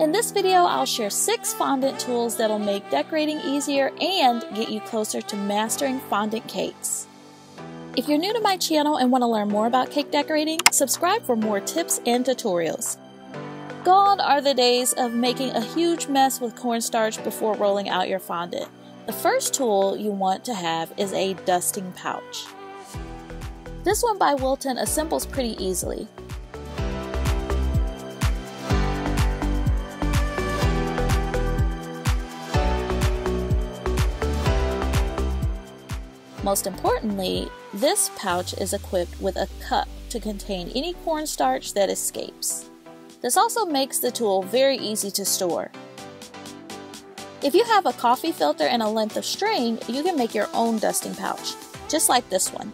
In this video, I'll share 6 fondant tools that'll make decorating easier and get you closer to mastering fondant cakes. If you're new to my channel and want to learn more about cake decorating, subscribe for more tips and tutorials. Gone are the days of making a huge mess with cornstarch before rolling out your fondant. The first tool you want to have is a dusting pouch. This one by Wilton assembles pretty easily. Most importantly, this pouch is equipped with a cup to contain any cornstarch that escapes. This also makes the tool very easy to store. If you have a coffee filter and a length of string, you can make your own dusting pouch, just like this one.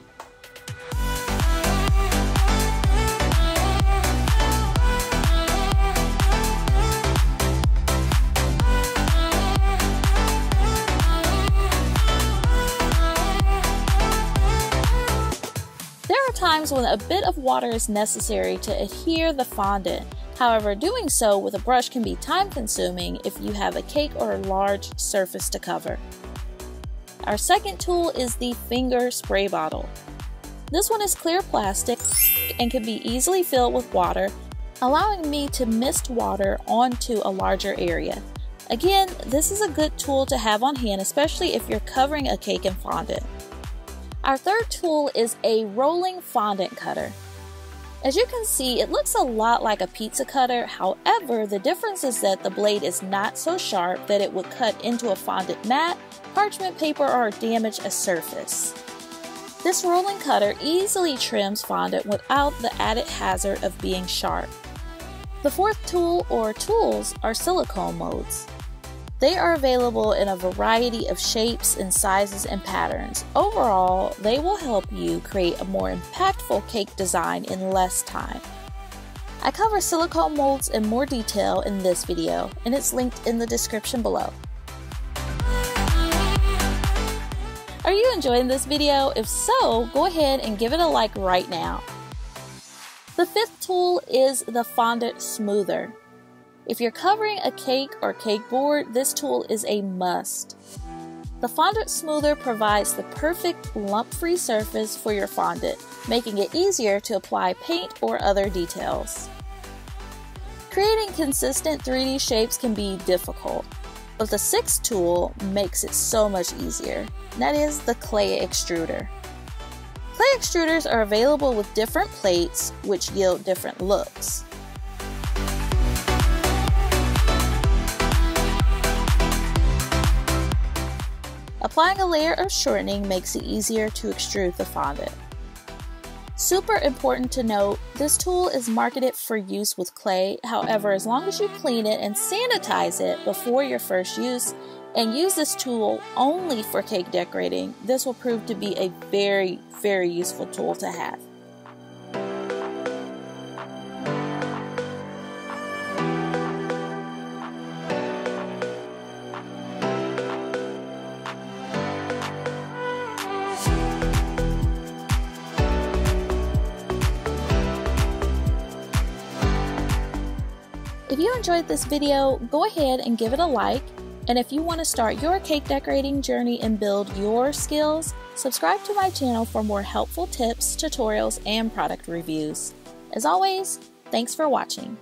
There are times when a bit of water is necessary to adhere the fondant. However, doing so with a brush can be time-consuming if you have a cake or a large surface to cover. Our second tool is the finger spray bottle. This one is clear plastic and can be easily filled with water, allowing me to mist water onto a larger area. Again, this is a good tool to have on hand, especially if you're covering a cake in fondant. Our third tool is a rolling fondant cutter. As you can see, it looks a lot like a pizza cutter. However, the difference is that the blade is not so sharp that it would cut into a fondant mat, parchment paper, or damage a surface. This rolling cutter easily trims fondant without the added hazard of being sharp. The fourth tool or tools are silicone modes. They are available in a variety of shapes and sizes and patterns. Overall, they will help you create a more impactful cake design in less time. I cover silicone molds in more detail in this video, and it's linked in the description below. Are you enjoying this video? If so, go ahead and give it a like right now. The fifth tool is the Fondant Smoother. If you're covering a cake or cake board, this tool is a must. The Fondant Smoother provides the perfect lump-free surface for your fondant, making it easier to apply paint or other details. Creating consistent 3D shapes can be difficult, but the sixth tool makes it so much easier. That is the clay extruder. Clay extruders are available with different plates, which yield different looks. Applying a layer of shortening makes it easier to extrude the fondant. Super important to note, this tool is marketed for use with clay. However, as long as you clean it and sanitize it before your first use and use this tool only for cake decorating, this will prove to be a very, very useful tool to have. If you enjoyed this video, go ahead and give it a like, and if you want to start your cake decorating journey and build your skills, subscribe to my channel for more helpful tips, tutorials, and product reviews. As always, thanks for watching.